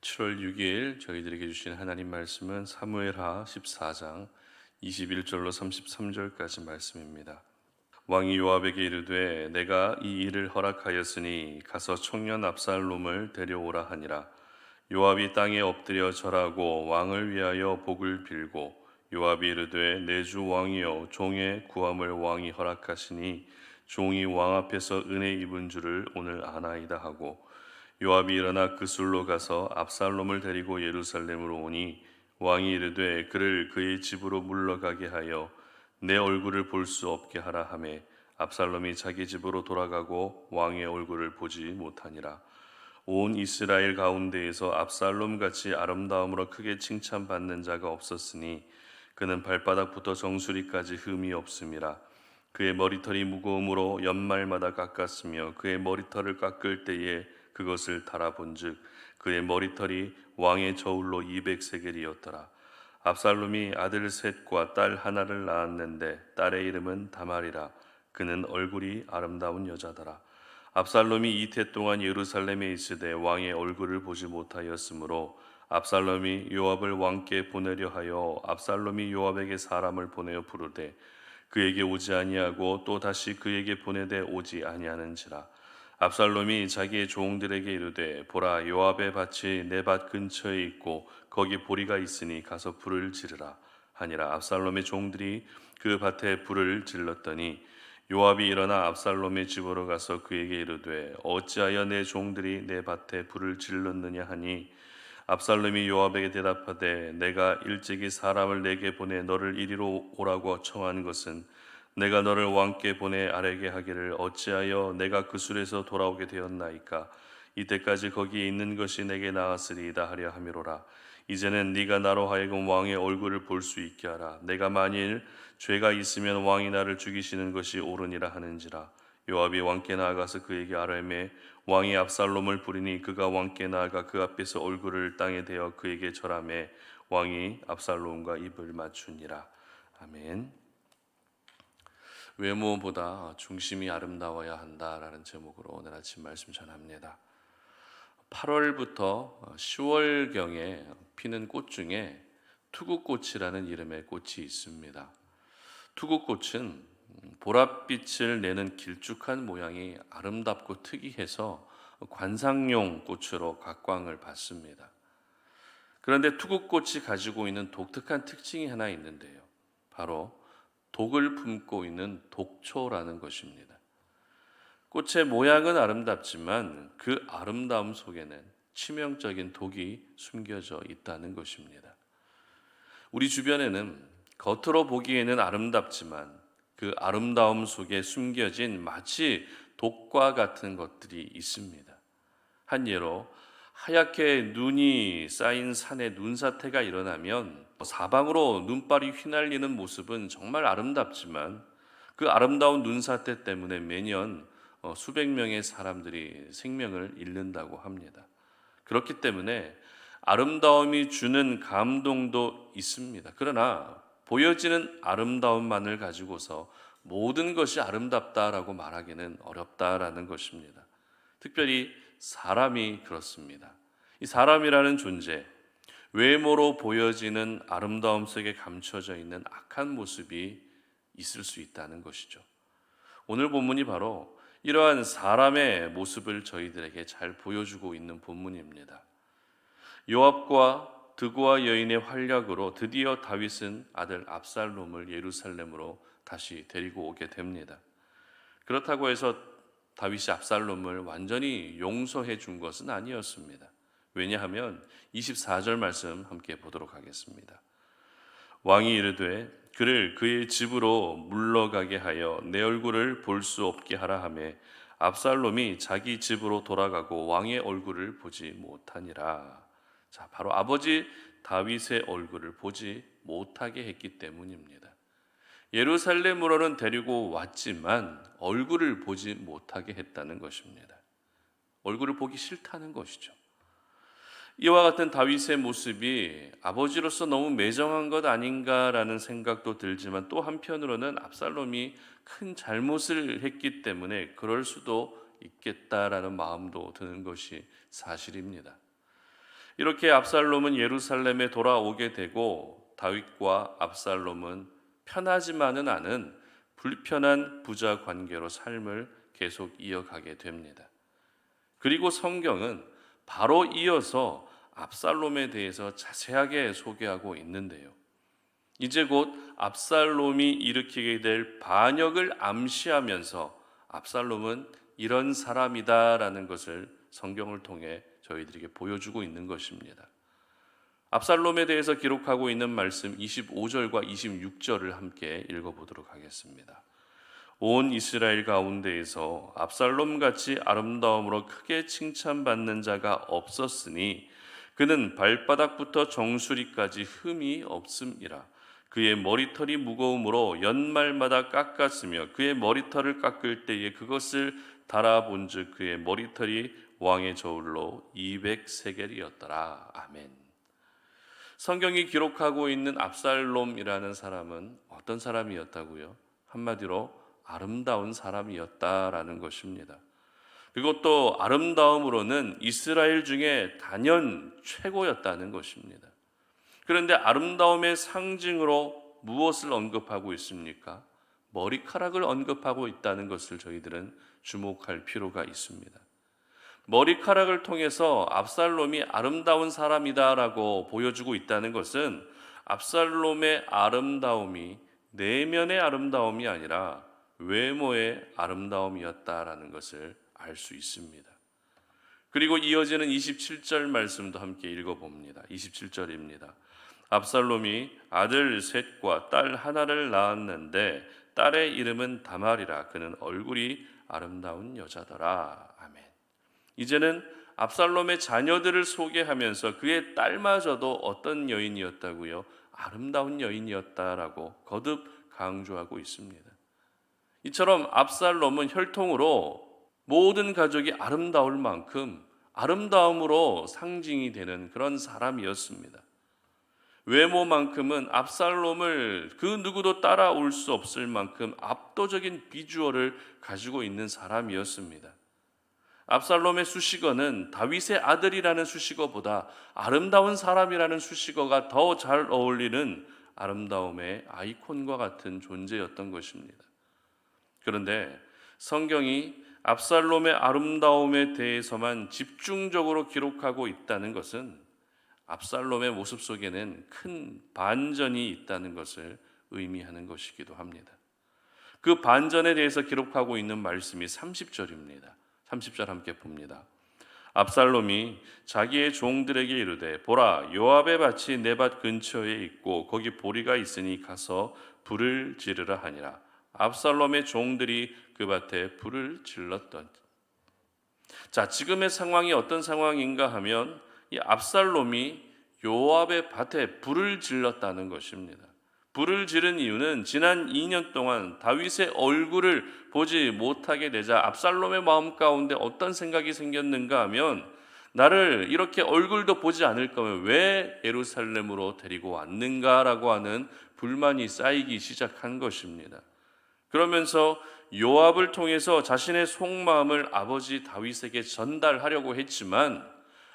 7월 6일 저희들에게 주신 하나님 말씀은 사무엘하 14장 21절로 33절까지 말씀입니다. 왕이 요압에게 이르되 내가 이 일을 허락하였으니 가서 청년 압살롬을 데려오라 하니라. 요압이 땅에 엎드려 절하고 왕을 위하여 복을 빌고 요압이 이르되 내 주 왕이여 종의 구함을 왕이 허락하시니 종이 왕 앞에서 은혜 입은 줄을 오늘 아나이다 하고 요압이 일어나 그 술로 가서 압살롬을 데리고 예루살렘으로 오니 왕이 이르되 그를 그의 집으로 물러가게 하여 내 얼굴을 볼 수 없게 하라 하매 압살롬이 자기 집으로 돌아가고 왕의 얼굴을 보지 못하니라. 온 이스라엘 가운데에서 압살롬 같이 아름다움으로 크게 칭찬받는 자가 없었으니 그는 발바닥부터 정수리까지 흠이 없음이라. 그의 머리털이 무거움으로 연말마다 깎았으며 그의 머리털을 깎을 때에 그것을 달아본즉 그의 머리털이 왕의 저울로 200세겔이었더라. 압살롬이 아들 셋과 딸 하나를 낳았는데 딸의 이름은 다말이라. 그는 얼굴이 아름다운 여자더라. 압살롬이 이태 동안 예루살렘에 있으되 왕의 얼굴을 보지 못하였으므로 압살롬이 요압을 왕께 보내려 하여 압살롬이 요압에게 사람을 보내어 부르되 그에게 오지 아니하고 또 다시 그에게 보내되 오지 아니하는지라. 압살롬이 자기의 종들에게 이르되 보라 요압의 밭이 내 밭 근처에 있고 거기 보리가 있으니 가서 불을 지르라 하니라. 압살롬의 종들이 그 밭에 불을 질렀더니 요압이 일어나 압살롬의 집으로 가서 그에게 이르되 어찌하여 내 종들이 내 밭에 불을 질렀느냐 하니 압살롬이 요압에게 대답하되 내가 일찍이 사람을 내게 보내 너를 이리로 오라고 청한 것은 내가 너를 왕께 보내 아뢰게 하기를 어찌하여 내가 그 술에서 돌아오게 되었나이까. 이때까지 거기에 있는 것이 내게 나았으리이다 하려 함이로라. 이제는 네가 나로 하여금 왕의 얼굴을 볼 수 있게 하라. 내가 만일 죄가 있으면 왕이 나를 죽이시는 것이 옳으니라 하는지라. 요압이 왕께 나아가서 그에게 아뢰매 왕이 압살롬을 부리니 그가 왕께 나아가 그 앞에서 얼굴을 땅에 대어 그에게 절하매 왕이 압살롬과 입을 맞추니라. 아멘. 외모보다 중심이 아름다워야 한다라는 제목으로 오늘 아침 말씀 전합니다. 8월부터 10월경에 피는 꽃 중에 투구꽃이라는 이름의 꽃이 있습니다. 투구꽃은 보랏빛을 내는 길쭉한 모양이 아름답고 특이해서 관상용 꽃으로 각광을 받습니다. 그런데 투구꽃이 가지고 있는 독특한 특징이 하나 있는데요. 바로 독을 품고 있는 독초라는 것입니다. 꽃의 모양은 아름답지만 그 아름다움 속에는 치명적인 독이 숨겨져 있다는 것입니다. 우리 주변에는 겉으로 보기에는 아름답지만 그 아름다움 속에 숨겨진 마치 독과 같은 것들이 있습니다. 한 예로 하얗게 눈이 쌓인 산에 눈사태가 일어나면 사방으로 눈발이 휘날리는 모습은 정말 아름답지만 그 아름다운 눈사태 때문에 매년 수백 명의 사람들이 생명을 잃는다고 합니다. 그렇기 때문에 아름다움이 주는 감동도 있습니다. 그러나 보여지는 아름다움만을 가지고서 모든 것이 아름답다라고 말하기는 어렵다라는 것입니다. 특별히 사람이 그렇습니다. 이 사람이라는 존재, 외모로 보여지는 아름다움 속에 감춰져 있는 악한 모습이 있을 수 있다는 것이죠. 오늘 본문이 바로 이러한 사람의 모습을 저희들에게 잘 보여주고 있는 본문입니다. 요압과 드고와 여인의 활약으로 드디어 다윗은 아들 압살롬을 예루살렘으로 다시 데리고 오게 됩니다. 그렇다고 해서 다윗이 압살롬을 완전히 용서해 준 것은 아니었습니다. 왜냐하면 24절 말씀 함께 보도록 하겠습니다. 왕이 이르되 그를 그의 집으로 물러가게 하여 내 얼굴을 볼 수 없게 하라 하매 압살롬이 자기 집으로 돌아가고 왕의 얼굴을 보지 못하니라. 자, 바로 아버지 다윗의 얼굴을 보지 못하게 했기 때문입니다. 예루살렘으로는 데리고 왔지만 얼굴을 보지 못하게 했다는 것입니다. 얼굴을 보기 싫다는 것이죠. 이와 같은 다윗의 모습이 아버지로서 너무 매정한 것 아닌가라는 생각도 들지만 또 한편으로는 압살롬이 큰 잘못을 했기 때문에 그럴 수도 있겠다라는 마음도 드는 것이 사실입니다. 이렇게 압살롬은 예루살렘에 돌아오게 되고 다윗과 압살롬은 편하지만은 않은 불편한 부자 관계로 삶을 계속 이어가게 됩니다. 그리고 성경은 바로 이어서 압살롬에 대해서 자세하게 소개하고 있는데요. 이제 곧 압살롬이 일으키게 될 반역을 암시하면서 압살롬은 이런 사람이다라는 것을 성경을 통해 저희들에게 보여주고 있는 것입니다. 압살롬에 대해서 기록하고 있는 말씀 25절과 26절을 함께 읽어보도록 하겠습니다. 온 이스라엘 가운데에서 압살롬같이 아름다움으로 크게 칭찬받는 자가 없었으니 그는 발바닥부터 정수리까지 흠이 없음이라. 그의 머리털이 무거움으로 연말마다 깎았으며 그의 머리털을 깎을 때에 그것을 달아본즉 그의 머리털이 왕의 저울로 200세겔이었더라. 아멘. 성경이 기록하고 있는 압살롬이라는 사람은 어떤 사람이었다고요? 한마디로 아름다운 사람이었다라는 것입니다. 그것도 아름다움으로는 이스라엘 중에 단연 최고였다는 것입니다. 그런데 아름다움의 상징으로 무엇을 언급하고 있습니까? 머리카락을 언급하고 있다는 것을 저희들은 주목할 필요가 있습니다. 머리카락을 통해서 압살롬이 아름다운 사람이다라고 보여주고 있다는 것은 압살롬의 아름다움이 내면의 아름다움이 아니라 외모의 아름다움이었다라는 것을 알 수 있습니다. 그리고 이어지는 27절 말씀도 함께 읽어봅니다. 27절입니다. 압살롬이 아들 셋과 딸 하나를 낳았는데 딸의 이름은 다말이라. 그는 얼굴이 아름다운 여자더라. 아멘. 이제는 압살롬의 자녀들을 소개하면서 그의 딸마저도 어떤 여인이었다고요? 아름다운 여인이었다라고 거듭 강조하고 있습니다. 이처럼 압살롬은 혈통으로 모든 가족이 아름다울 만큼 아름다움으로 상징이 되는 그런 사람이었습니다. 외모만큼은 압살롬을 그 누구도 따라올 수 없을 만큼 압도적인 비주얼을 가지고 있는 사람이었습니다. 압살롬의 수식어는 다윗의 아들이라는 수식어보다 아름다운 사람이라는 수식어가 더 잘 어울리는 아름다움의 아이콘과 같은 존재였던 것입니다. 그런데 성경이 압살롬의 아름다움에 대해서만 집중적으로 기록하고 있다는 것은 압살롬의 모습 속에는 큰 반전이 있다는 것을 의미하는 것이기도 합니다. 그 반전에 대해서 기록하고 있는 말씀이 30절입니다. 30절 함께 봅니다. 압살롬이 자기의 종들에게 이르되 보라 요압의 밭이 내 밭 근처에 있고 거기 보리가 있으니 가서 불을 지르라 하니라. 압살롬의 종들이 그 밭에 불을 질렀던. 자, 지금의 상황이 어떤 상황인가 하면 이 압살롬이 요압의 밭에 불을 질렀다는 것입니다. 불을 지른 이유는 지난 2년 동안 다윗의 얼굴을 보지 못하게 되자 압살롬의 마음 가운데 어떤 생각이 생겼는가 하면 나를 이렇게 얼굴도 보지 않을 거면 왜 예루살렘으로 데리고 왔는가라고 하는 불만이 쌓이기 시작한 것입니다. 그러면서 요압을 통해서 자신의 속마음을 아버지 다윗에게 전달하려고 했지만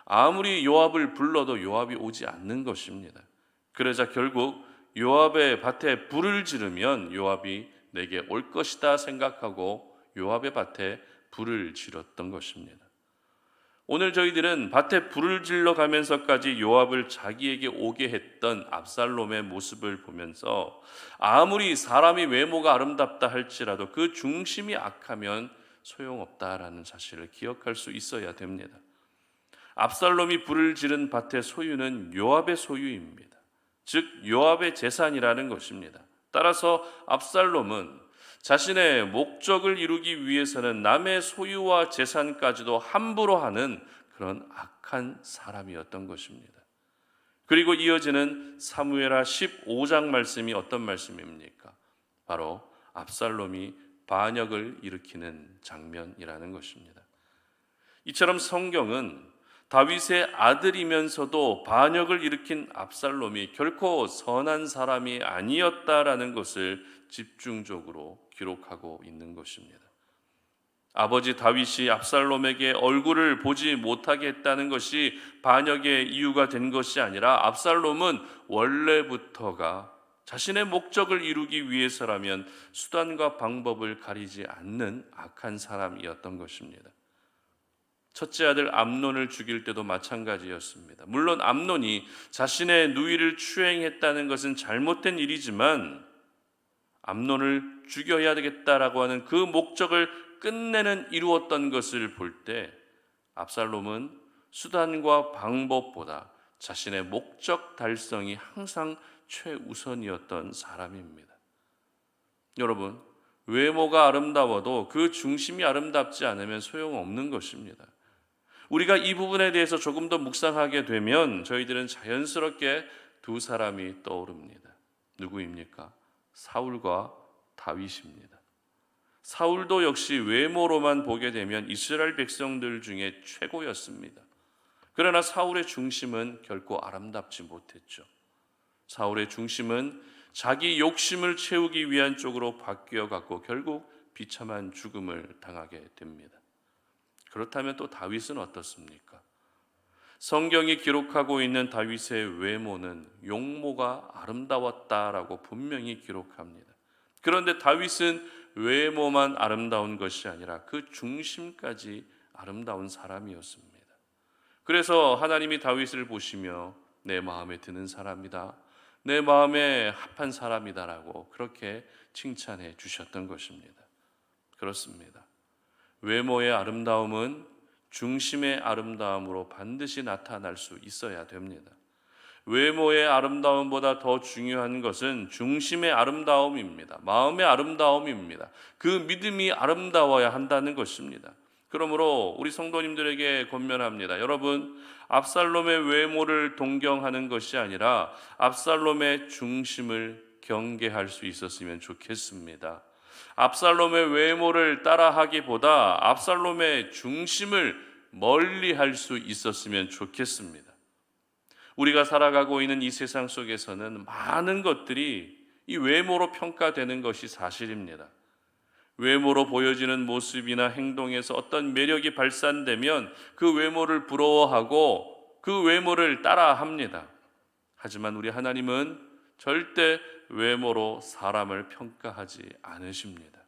아무리 요압을 불러도 요압이 오지 않는 것입니다. 그러자 결국 요압의 밭에 불을 지르면 요압이 내게 올 것이다 생각하고 요압의 밭에 불을 지렀던 것입니다. 오늘 저희들은 밭에 불을 질러 가면서까지 요압을 자기에게 오게 했던 압살롬의 모습을 보면서 아무리 사람이 외모가 아름답다 할지라도 그 중심이 악하면 소용없다라는 사실을 기억할 수 있어야 됩니다. 압살롬이 불을 지른 밭의 소유는 요압의 소유입니다. 즉 요압의 재산이라는 것입니다. 따라서 압살롬은 자신의 목적을 이루기 위해서는 남의 소유와 재산까지도 함부로 하는 그런 악한 사람이었던 것입니다. 그리고 이어지는 사무엘하 15장 말씀이 어떤 말씀입니까? 바로 압살롬이 반역을 일으키는 장면이라는 것입니다. 이처럼 성경은 다윗의 아들이면서도 반역을 일으킨 압살롬이 결코 선한 사람이 아니었다라는 것을 집중적으로 기록하고 있는 것입니다. 아버지 다윗이 압살롬에게 얼굴을 보지 못하게 했다는 것이 반역의 이유가 된 것이 아니라 압살롬은 원래부터가 자신의 목적을 이루기 위해서라면 수단과 방법을 가리지 않는 악한 사람이었던 것입니다. 첫째 아들 암논을 죽일 때도 마찬가지였습니다. 물론 암논이 자신의 누이를 추행했다는 것은 잘못된 일이지만 암논을 죽여야 되겠다라고 하는 그 목적을 끝내는 이루었던 것을 볼 때 압살롬은 수단과 방법보다 자신의 목적 달성이 항상 최우선이었던 사람입니다. 여러분, 외모가 아름다워도 그 중심이 아름답지 않으면 소용없는 것입니다. 우리가 이 부분에 대해서 조금 더 묵상하게 되면 저희들은 자연스럽게 두 사람이 떠오릅니다. 누구입니까? 사울과 다윗입니다. 사울도 역시 외모로만 보게 되면 이스라엘 백성들 중에 최고였습니다. 그러나 사울의 중심은 결코 아름답지 못했죠. 사울의 중심은 자기 욕심을 채우기 위한 쪽으로 바뀌어갔고 결국 비참한 죽음을 당하게 됩니다. 그렇다면 또 다윗은 어떻습니까? 성경이 기록하고 있는 다윗의 외모는 용모가 아름다웠다라고 분명히 기록합니다. 그런데 다윗은 외모만 아름다운 것이 아니라 그 중심까지 아름다운 사람이었습니다. 그래서 하나님이 다윗을 보시며 내 마음에 드는 사람이다, 내 마음에 합한 사람이다라고 그렇게 칭찬해 주셨던 것입니다. 그렇습니다. 외모의 아름다움은 중심의 아름다움으로 반드시 나타날 수 있어야 됩니다. 외모의 아름다움보다 더 중요한 것은 중심의 아름다움입니다. 마음의 아름다움입니다. 그 믿음이 아름다워야 한다는 것입니다. 그러므로 우리 성도님들에게 권면합니다. 여러분, 압살롬의 외모를 동경하는 것이 아니라 압살롬의 중심을 경계할 수 있었으면 좋겠습니다. 압살롬의 외모를 따라하기보다 압살롬의 중심을 멀리할 수 있었으면 좋겠습니다. 우리가 살아가고 있는 이 세상 속에서는 많은 것들이 이 외모로 평가되는 것이 사실입니다. 외모로 보여지는 모습이나 행동에서 어떤 매력이 발산되면 그 외모를 부러워하고 그 외모를 따라합니다. 하지만 우리 하나님은 절대 외모로 사람을 평가하지 않으십니다.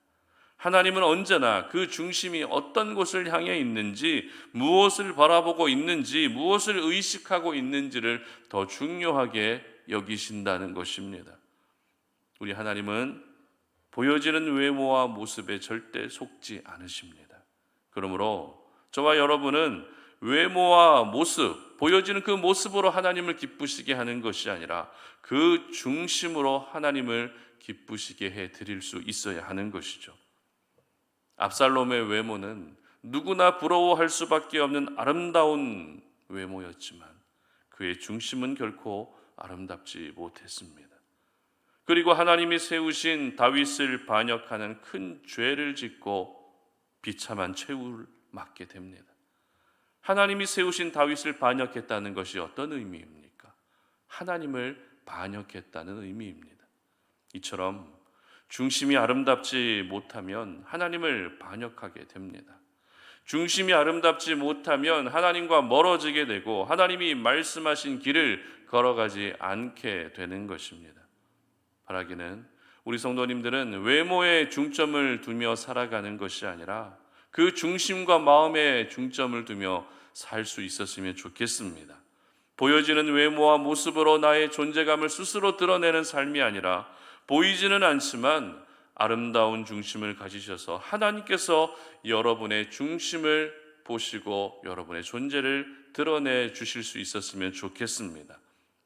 하나님은 언제나 그 중심이 어떤 곳을 향해 있는지, 무엇을 바라보고 있는지, 무엇을 의식하고 있는지를 더 중요하게 여기신다는 것입니다. 우리 하나님은 보여지는 외모와 모습에 절대 속지 않으십니다. 그러므로 저와 여러분은 외모와 모습, 보여지는 그 모습으로 하나님을 기쁘시게 하는 것이 아니라 그 중심으로 하나님을 기쁘시게 해드릴 수 있어야 하는 것이죠. 압살롬의 외모는 누구나 부러워할 수밖에 없는 아름다운 외모였지만 그의 중심은 결코 아름답지 못했습니다. 그리고 하나님이 세우신 다윗을 반역하는 큰 죄를 짓고 비참한 최후를 맞게 됩니다. 하나님이 세우신 다윗을 반역했다는 것이 어떤 의미입니까? 하나님을 반역했다는 의미입니다. 이처럼 중심이 아름답지 못하면 하나님을 반역하게 됩니다. 중심이 아름답지 못하면 하나님과 멀어지게 되고 하나님이 말씀하신 길을 걸어가지 않게 되는 것입니다. 바라기는 우리 성도님들은 외모에 중점을 두며 살아가는 것이 아니라 그 중심과 마음에 중점을 두며 살 수 있었으면 좋겠습니다. 보여지는 외모와 모습으로 나의 존재감을 스스로 드러내는 삶이 아니라 보이지는 않지만 아름다운 중심을 가지셔서 하나님께서 여러분의 중심을 보시고 여러분의 존재를 드러내 주실 수 있었으면 좋겠습니다.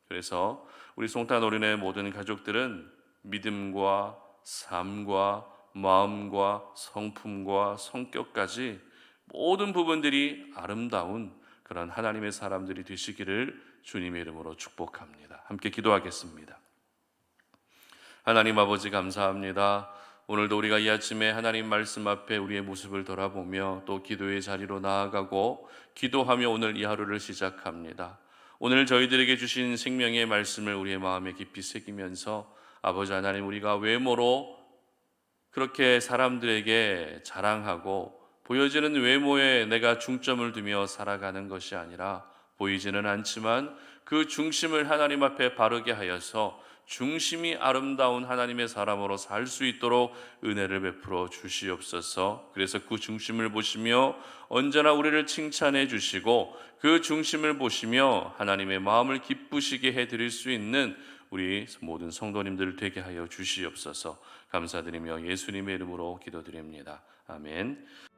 그래서 우리 송탄 어린의 모든 가족들은 믿음과 삶과 마음과 성품과 성격까지 모든 부분들이 아름다운 그런 하나님의 사람들이 되시기를 주님의 이름으로 축복합니다. 함께 기도하겠습니다. 하나님 아버지 감사합니다. 오늘도 우리가 이 아침에 하나님 말씀 앞에 우리의 모습을 돌아보며 또 기도의 자리로 나아가고 기도하며 오늘 이 하루를 시작합니다. 오늘 저희들에게 주신 생명의 말씀을 우리의 마음에 깊이 새기면서 아버지 하나님, 우리가 외모로 그렇게 사람들에게 자랑하고 보여지는 외모에 내가 중점을 두며 살아가는 것이 아니라 보이지는 않지만 그 중심을 하나님 앞에 바르게 하여서 중심이 아름다운 하나님의 사람으로 살 수 있도록 은혜를 베풀어 주시옵소서. 그래서 그 중심을 보시며 언제나 우리를 칭찬해 주시고 그 중심을 보시며 하나님의 마음을 기쁘시게 해드릴 수 있는 우리 모든 성도님들 되게 하여 주시옵소서. 감사드리며 예수님의 이름으로 기도드립니다. 아멘.